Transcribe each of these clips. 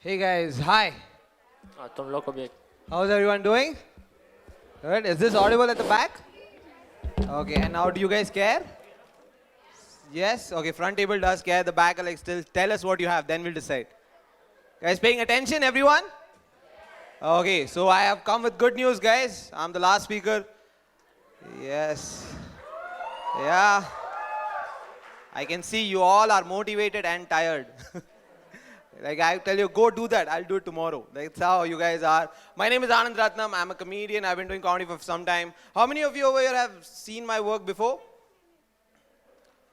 Hey guys, hi. तुम लोग को भी How's everyone doing? Good. Is this audible at the back? Okay, and now do you guys care? Yes? Okay, front table does care. The back, like, still tell us what you have, then we'll decide. Guys, paying attention, everyone? Okay, so I have come with good news, guys. I'm the last speaker. Yes. Yeah. I can see you all are motivated and tired. Like I tell you, go do that. I'll do it tomorrow. That's how you guys are. My name is Anand Rathnam. I'm a comedian. I've been doing comedy for some time. How many of you over here have seen my work before?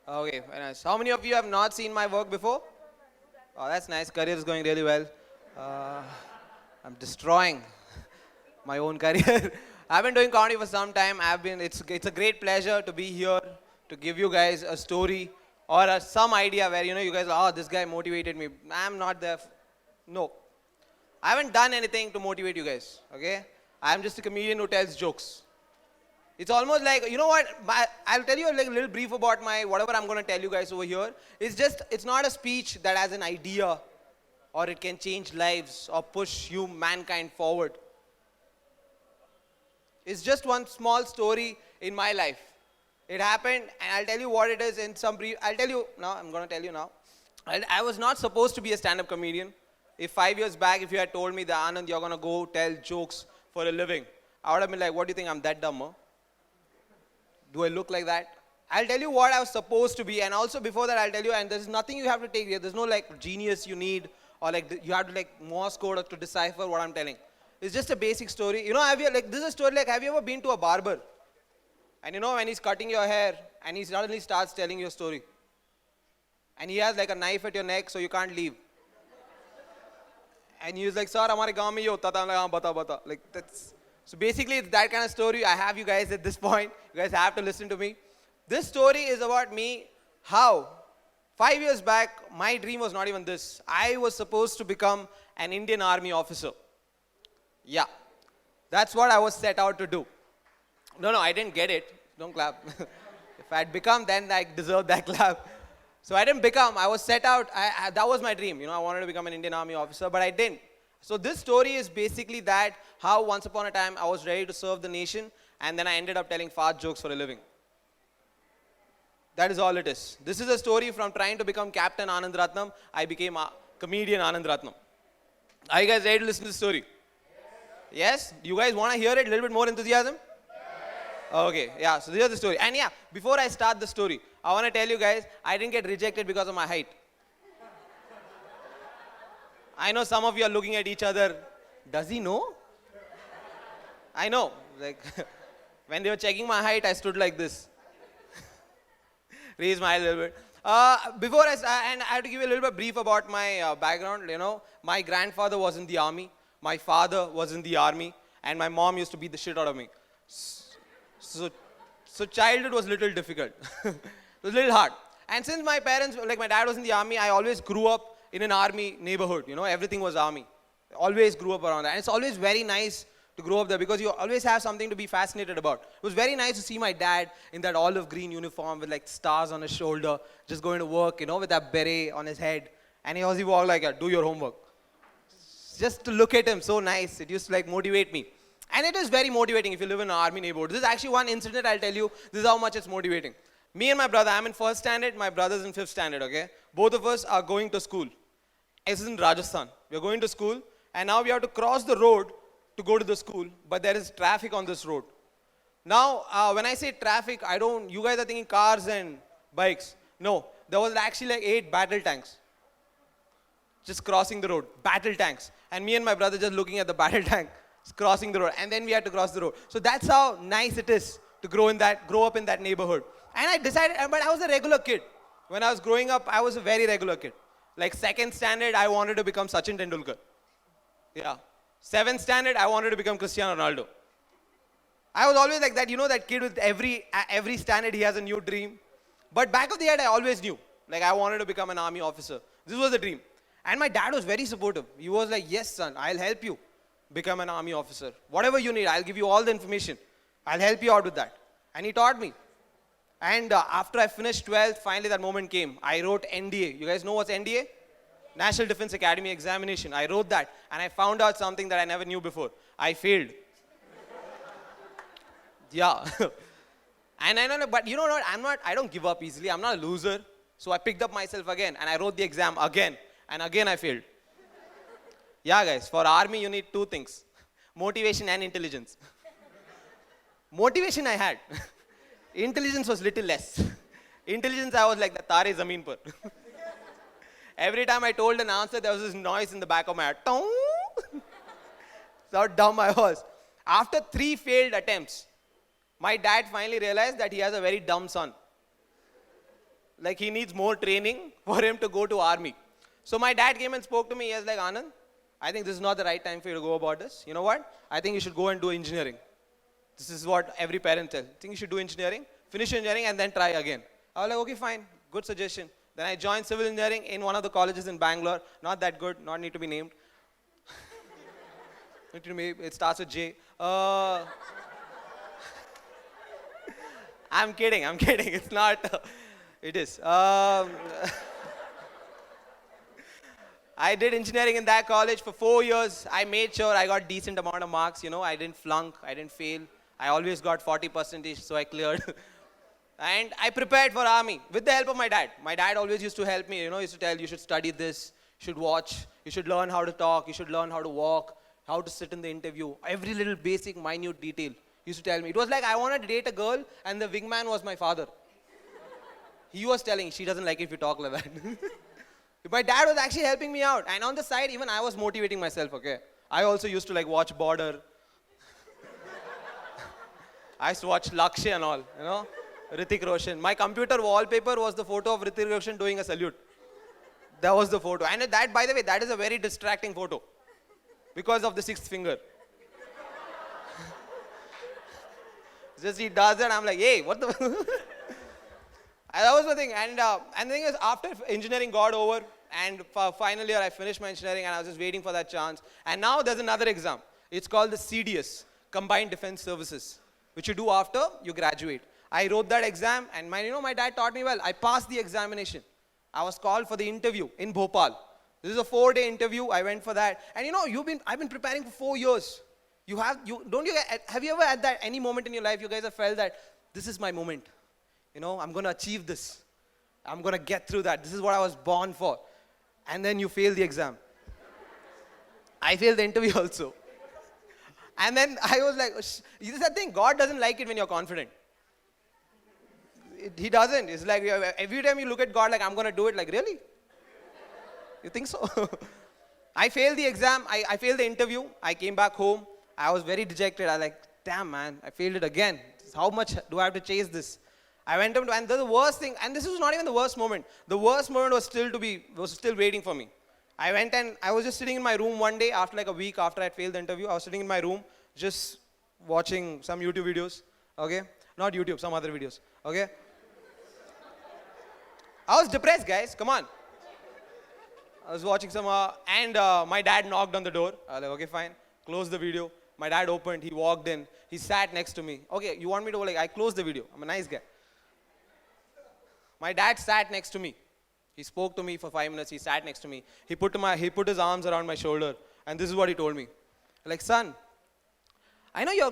Okay, very nice. How many of you have not seen my work before? Oh, that's nice. Career is going really well. Uh, I'm destroying my own career. I've been doing comedy for some time. It's a great pleasure to be here to give you guys a story or some idea where you guys are, oh, this guy motivated me. I'm not there. No, I haven't done anything to motivate you guys. Okay, I'm just a comedian who tells jokes. It's almost like, you know what? I'll tell you like a little brief about my whatever I'm going to tell you guys over here. It's not a speech that has an idea or it can change lives or push mankind forward. It's just one small story in my life. It happened, and I'll tell you what it is in some brief. I'll tell you now. I'm going to tell you now. I was not supposed to be a stand-up comedian. If 5 years back, if you had told me that, Anand, you're going to go tell jokes for a living, I would have been like, what do you think? I'm that dumb, huh? Do I look like that? I'll tell you what I was supposed to be, and also before that, I'll tell you, and there's nothing you have to take here. There's no like genius you need, or like you have to like Morse code to decipher what I'm telling. It's just a basic story. This is a story like, have you ever been to a barber? And when he's cutting your hair and he suddenly starts telling your story. And he has like a knife at your neck so you can't leave. And he's like, sir, hamare gaon mein ye hota tha. I'm like, haan, bata. Like that's, so basically it's that kind of story. I have you guys at this point. You guys have to listen to me. This story is about me, how 5 years back, my dream was not even this. I was supposed to become an Indian Army officer. Yeah, that's what I was set out to do. No, I didn't get it. Don't clap. If I'd become, then I deserve that clap. So I didn't become. I was set out. That was my dream. I wanted to become an Indian Army officer, but I didn't. So this story is basically that how once upon a time I was ready to serve the nation, and then I ended up telling fart jokes for a living. That is all it is. This is a story from trying to become Captain Anand Rathnam. I became a comedian Anand Rathnam. Are you guys ready to listen to the story? Yes? You guys want to hear it? A little bit more enthusiasm? Okay, yeah, so here's the story. And yeah, before I start the story, I want to tell you guys, I didn't get rejected because of my height. I know some of you are looking at each other. Does he know? I know. Like, when they were checking my height, I stood like this. Raise my eye a little bit. Before I start, and I have to give you a little bit brief about my background. My grandfather was in the army. My father was in the army. And my mom used to beat the shit out of me. So childhood was a little difficult. It was a little hard. And since my parents, like my dad was in the army, I always grew up in an army neighborhood. Everything was army. Always grew up around that. And it's always very nice to grow up there because you always have something to be fascinated about. It was very nice to see my dad in that olive green uniform with like stars on his shoulder, just going to work, with that beret on his head. And he walked like, do your homework. Just to look at him, so nice. It used to like motivate me. And it is very motivating if you live in an army neighborhood. This is actually one incident I'll tell you. This is how much it's motivating. Me and my brother, I'm in first standard, my brother's in fifth standard, okay? Both of us are going to school. This is in Rajasthan. We're going to school, and now we have to cross the road to go to the school, but there is traffic on this road. Now, when I say traffic, you guys are thinking cars and bikes. No, there was actually like 8 battle tanks. Just crossing the road, battle tanks. And me and my brother just looking at the battle tank. Crossing the road, and then we had to cross the road. So that's how nice it is to grow up in that neighborhood. And I decided, but I was a regular kid. When I was growing up, I was a very regular kid. Like second standard, I wanted to become Sachin Tendulkar. Yeah. Seventh standard, I wanted to become Cristiano Ronaldo. I was always like that, that kid with every standard, he has a new dream. But back of the head, I always knew, like I wanted to become an army officer. This was the dream. And my dad was very supportive. He was like, yes, son, I'll help you become an army officer. Whatever you need, I'll give you all the information. I'll help you out with that. And he taught me. And after I finished 12th, finally that moment came. I wrote NDA. You guys know what's NDA? National Defense Academy examination. I wrote that and I found out something that I never knew before. I failed. Yeah. And I know, but you know what? I don't give up easily. I'm not a loser. So I picked up myself again and I wrote the exam again. And again I failed. Yeah, guys, for army you need two things. Motivation and intelligence. Motivation I had. Intelligence was little less. Intelligence I was like the Tare Zameen Par. Every time I told an answer, there was this noise in the back of my head. Tong! That's how dumb I was. After 3 failed attempts, my dad finally realized that he has a very dumb son. Like he needs more training for him to go to army. So my dad came and spoke to me. He was like, Anand, I think this is not the right time for you to go about this. You know what? I think you should go and do engineering. This is what every parent tells. I think you should do engineering, finish engineering and then try again. I was like, okay, fine. Good suggestion. Then I joined civil engineering in one of the colleges in Bangalore. Not that good, not need to be named. It starts with J. I'm kidding. It's not. It is. I did engineering in that college for 4 years. I made sure I got decent amount of marks. You know, I didn't flunk. I didn't fail. I always got 40%, so I cleared. And I prepared for army with the help of my dad. My dad always used to help me. You know, he used to tell you should study this, you should watch, you should learn how to talk, you should learn how to walk, how to sit in the interview. Every little basic, minute detail he used to tell me. It was like I wanted to date a girl and the wingman was my father. He was telling, she doesn't like if you talk like that. My dad was actually helping me out. And on the side, even I was motivating myself, okay? I also used to like watch Border. I used to watch Lakshya and all, you know? Hrithik Roshan. My computer wallpaper was the photo of Hrithik Roshan doing a salute. That was the photo. And that, by the way, that is a very distracting photo. Because of the 6th finger. Just he does it, I'm like, hey, what the... And that was the thing. And the thing is, after engineering got over, and for final year I finished my engineering and I was just waiting for that chance. And now there's another exam. It's called the CDS, Combined Defense Services, which you do after you graduate. I wrote that exam and my dad taught me well. I passed the examination. I was called for the interview in Bhopal. This is a 4-day interview. I went for that. And you know, I've been preparing for 4 years. Have you ever at that any moment in your life you guys have felt that this is my moment? You know, I'm going to achieve this. I'm going to get through that. This is what I was born for. And then you fail the exam. I failed the interview also. And then I was like, this is the thing, God doesn't like it when you're confident. He doesn't. It's like every time you look at God like, I'm going to do it, like, really? You think so? I failed the exam. I failed the interview. I came back home. I was very dejected. I was like, damn, man, I failed it again. How much do I have to chase this? I went up to, and the worst thing, and this was not even the worst moment. The worst moment was still waiting for me. I went and I was just sitting in my room one day after like a week after I failed the interview. I was sitting in my room just watching some YouTube videos, okay? Not YouTube, some other videos, okay? I was depressed, guys, come on. I was watching some, and my dad knocked on the door. I was like, okay, fine, close the video. My dad opened, he walked in, he sat next to me. Okay, you want me to, like, I closed the video. I'm a nice guy. My dad sat next to me. He spoke to me for 5 minutes. He sat next to me. He put his arms around my shoulder. And this is what he told me. Like, son, I know you're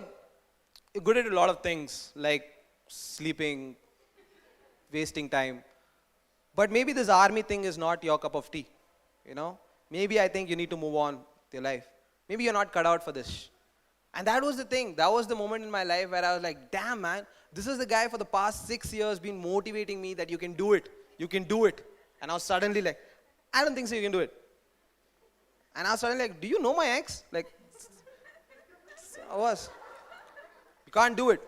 good at a lot of things, like sleeping, wasting time. But maybe this army thing is not your cup of tea. You know? Maybe I think you need to move on with your life. Maybe you're not cut out for this. And that was the thing. That was the moment in my life where I was like, damn, man. This is the guy for the past 6 years been motivating me that you can do it. You can do it. And I was suddenly like, I don't think so you can do it. And I was suddenly like, do you know my ex? Like, I was. You can't do it.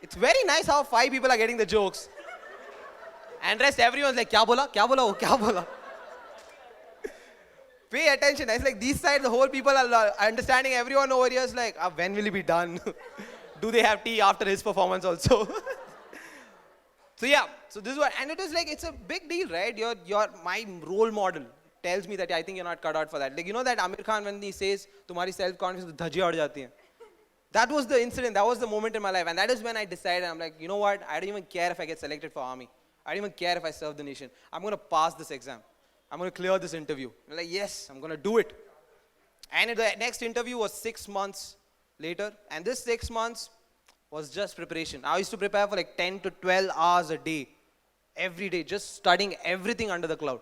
It's very nice how 5 people are getting the jokes. And rest everyone's like, kya bola? Kya bola? Oh, kya bola? Pay attention. It's like these sides, the whole people are understanding. Everyone over here is like, when will he be done? Do they have tea after his performance also? So yeah, so this is what, and it is like, it's a big deal, right? My role model tells me that I think you're not cut out for that. Like, you know that Amir Khan when he says, tumhari self-confidence dhajiyan ud jati hain. That was the incident, that was the moment in my life. And that is when I decided, I'm like, you know what? I don't even care if I get selected for army. I don't even care if I serve the nation. I'm going to pass this exam. I'm going to clear this interview. I'm like, yes, I'm going to do it. And the next interview was 6 months later. And this 6 months was just preparation. I used to prepare for like 10 to 12 hours a day. Every day, just studying everything under the cloud.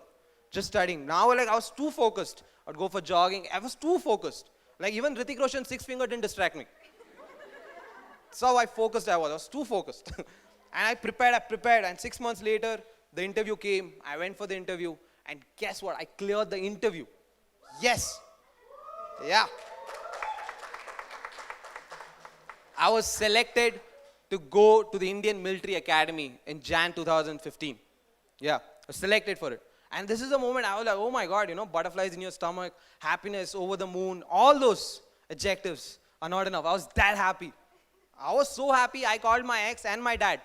Just studying. Now, like, I was too focused. I'd go for jogging. I was too focused. Like, even Hrithik Roshan's 6 finger didn't distract me. That's how focused I was. I was too focused. And I prepared. And 6 months later, the interview came. I went for the interview. And guess what? I cleared the interview. Yes. Yeah. I was selected to go to the Indian Military Academy in Jan 2015. Yeah, I was selected for it. And this is the moment I was like, oh my God, you know, butterflies in your stomach, happiness, over the moon, all those adjectives are not enough. I was that happy. I was so happy, I called my ex and my dad.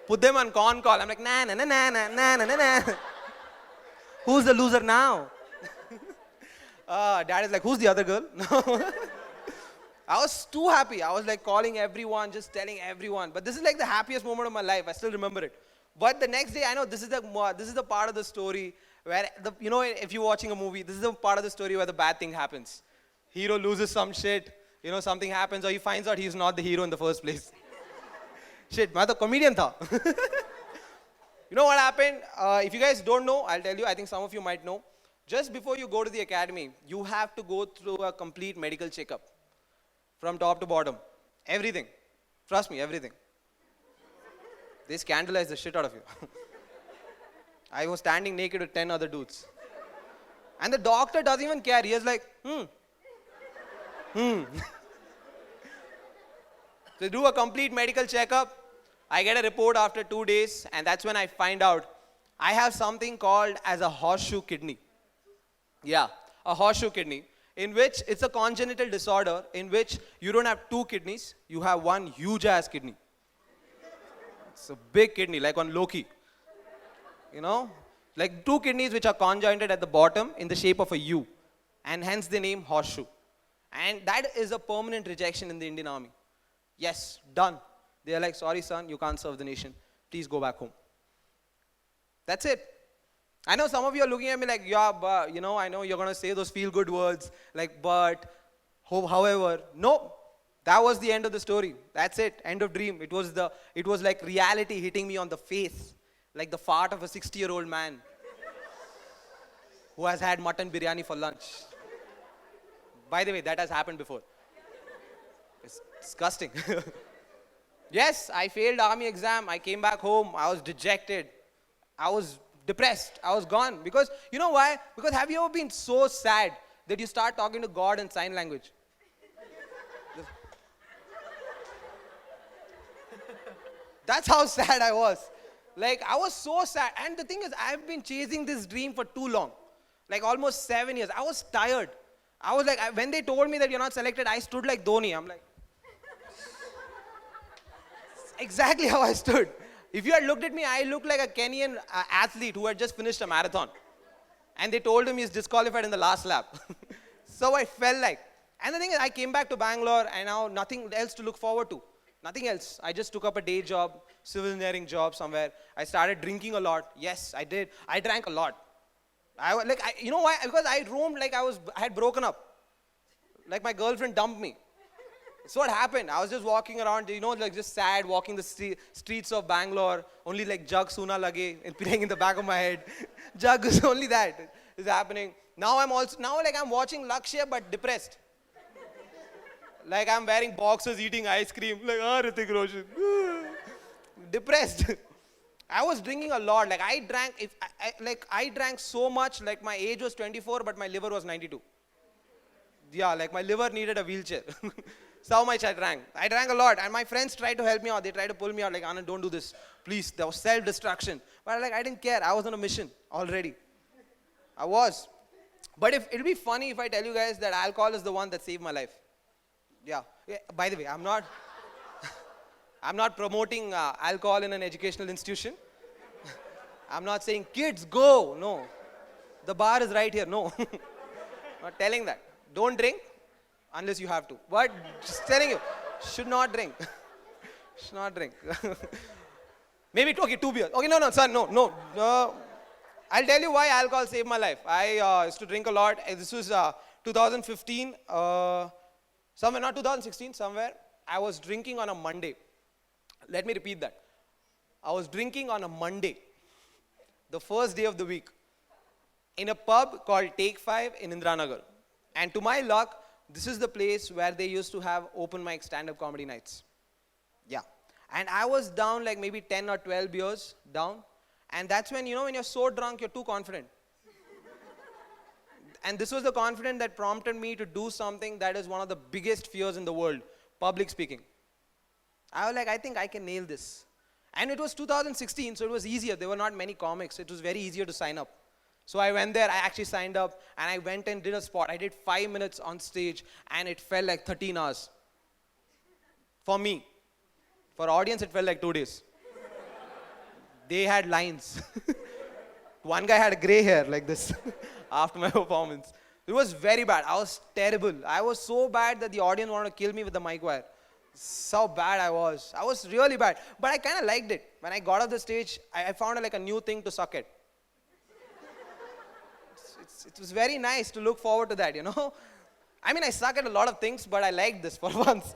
Put them on con call. I'm like, nah, nah, nah, nah, nah, nah, nah, nah. Who's the loser now? Dad is like, who's the other girl? I was too happy. I was like calling everyone, just telling everyone. But this is like the happiest moment of my life. I still remember it. But the next day, I know this is the part of the story where, you know, if you're watching a movie, this is the part of the story where the bad thing happens. Hero loses some shit, you know, something happens, or he finds out he's not the hero in the first place. Shit, मैं तो comedian था. You know what happened? If you guys don't know, I'll tell you. I think some of you might know. Just before you go to the academy, you have to go through a complete medical checkup. From top to bottom. Everything. Trust me, everything. They scandalize the shit out of you. I was standing naked with 10 other dudes. And the doctor doesn't even care. He is like, They do a complete medical checkup. I get a report after 2 days, and that's when I find out I have something called as a horseshoe kidney. Yeah, a horseshoe kidney, in which it's a congenital disorder in which you don't have 2 kidneys, you have one huge ass kidney. It's a big kidney, like on Loki. You know, like 2 kidneys which are conjoined at the bottom in the shape of a U, and hence the name horseshoe. And that is a permanent rejection in the Indian Army. Yes, done. They are like, sorry son, you can't serve the nation. Please go back home. That's it. I know some of you are looking at me like, yeah, but, you know, I know you're going to say those feel-good words, like, but, however. No, that was the end of the story. That's it, end of dream. It was like reality hitting me on the face, like the fart of a 60-year-old man who has had mutton biryani for lunch. By the way, that has happened before. It's disgusting. Yes, I failed army exam. I came back home. I was dejected. I was depressed. I was gone. Because, you know why? Because have you ever been so sad that you start talking to God in sign language? That's how sad I was. Like, I was so sad. And the thing is, I've been chasing this dream for too long. Like, almost 7 years. I was tired. I was like, when they told me that you're not selected, I stood like Dhoni. I'm like, exactly how I stood. If you had looked at me, I looked like a Kenyan athlete who had just finished a marathon. And they told him he's disqualified in the last lap. So I felt like. And the thing is, I came back to Bangalore and now nothing else to look forward to. Nothing else. I just took up a day job, civil engineering job somewhere. I started drinking a lot. Yes, I did. I drank a lot. You know why? Because I roamed like I had broken up. Like my girlfriend dumped me. That's what happened. I was just walking around, you know, like just sad, walking the streets of Bangalore. Only like jug suna lage and playing in the back of my head. Jug is only that is happening. Now I'm watching Lakshya but depressed. Like I'm wearing boxers, eating ice cream. Like, Hrithik Roshan. Depressed. I was drinking a lot. Like I drank so much. Like my age was 24, but my liver was 92. Yeah, like my liver needed a wheelchair. So much I drank. I drank a lot. And my friends tried to help me out. They tried to pull me out. Like, Anand, don't do this. Please. There was self-destruction. But I didn't care. I was on a mission already. I was. But it'll be funny if I tell you guys that alcohol is the one that saved my life. Yeah. By the way, I'm not promoting alcohol in an educational institution. I'm not saying, kids, go. No. The bar is right here. No. Not telling that. Don't drink unless you have to. But just telling you, should not drink. Should not drink. Maybe, okay, 2 beers. Okay, no, son, no. I'll tell you why alcohol saved my life. I used to drink a lot. This was 2015, somewhere, not 2016, somewhere. I was drinking on a Monday. Let me repeat that. I was drinking on a Monday, the first day of the week, in a pub called Take 5 in Indranagar. And to my luck, this is the place where they used to have open mic stand-up comedy nights. Yeah. And I was down like maybe 10 or 12 beers down. And that's when, when you're so drunk, you're too confident. And this was the confidence that prompted me to do something that is one of the biggest fears in the world, public speaking. I was like, I think I can nail this. And it was 2016, so it was easier. There were not many comics. It was very easier to sign up. So I went there, I actually signed up, and I went and did a spot. I did 5 minutes on stage, and it felt like 13 hours. For me. For audience, it felt like 2 days. They had lines. One guy had gray hair like this after my performance. It was very bad. I was terrible. I was so bad that the audience wanted to kill me with the mic wire. So bad I was. I was really bad. But I kind of liked it. When I got off the stage, I found like a new thing to suck at. It was very nice to look forward to that, I mean, I suck at a lot of things, but I liked this for once.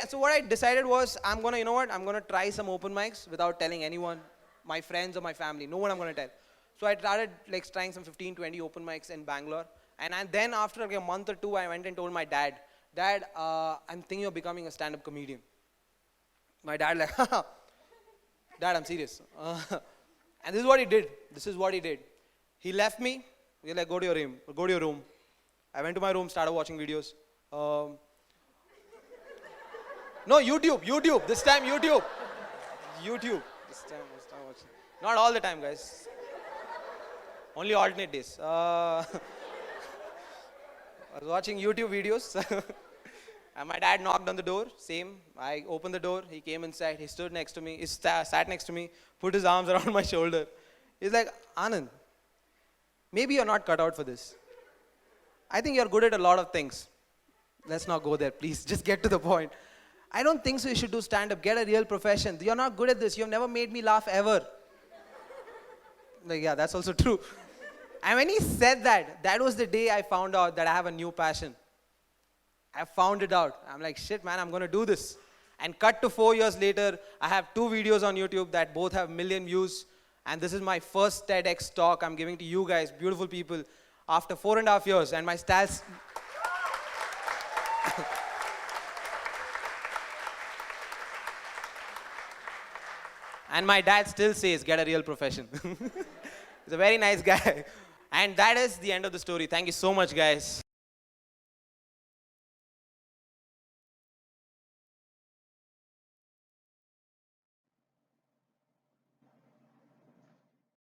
So what I decided was, I'm going to try some open mics without telling anyone, my friends or my family. No one I'm going to tell. So I started like trying some 15, 20 open mics in Bangalore. And then after like a month or two, I went and told my dad, Dad, I'm thinking of becoming a stand-up comedian. My dad like, Dad, I'm serious. And this is what he did. He left me. He was like, go to your room. I went to my room, started watching videos. No, YouTube. This time, YouTube. This time watching. Not all the time, guys. Only alternate days. I was watching YouTube videos. And my dad knocked on the door. Same. I opened the door. He came inside. He stood next to me. He sat next to me. Put his arms around my shoulder. He's like, Anand, maybe you're not cut out for this. I think you're good at a lot of things. Let's not go there, please. Just get to the point. I don't think so you should do stand-up. Get a real profession. You're not good at this. You've never made me laugh ever. Like, yeah, that's also true. And when he said that, that was the day I found out that I have a new passion. I found it out. I'm like, shit, man, I'm going to do this. And cut to 4 years later, I have 2 videos on YouTube that both have million views. And this is my first TEDx talk I'm giving to you guys, beautiful people, after 4.5 years. And my styles... And my dad still says, get a real profession. He's a very nice guy. And that is the end of the story. Thank you so much, guys.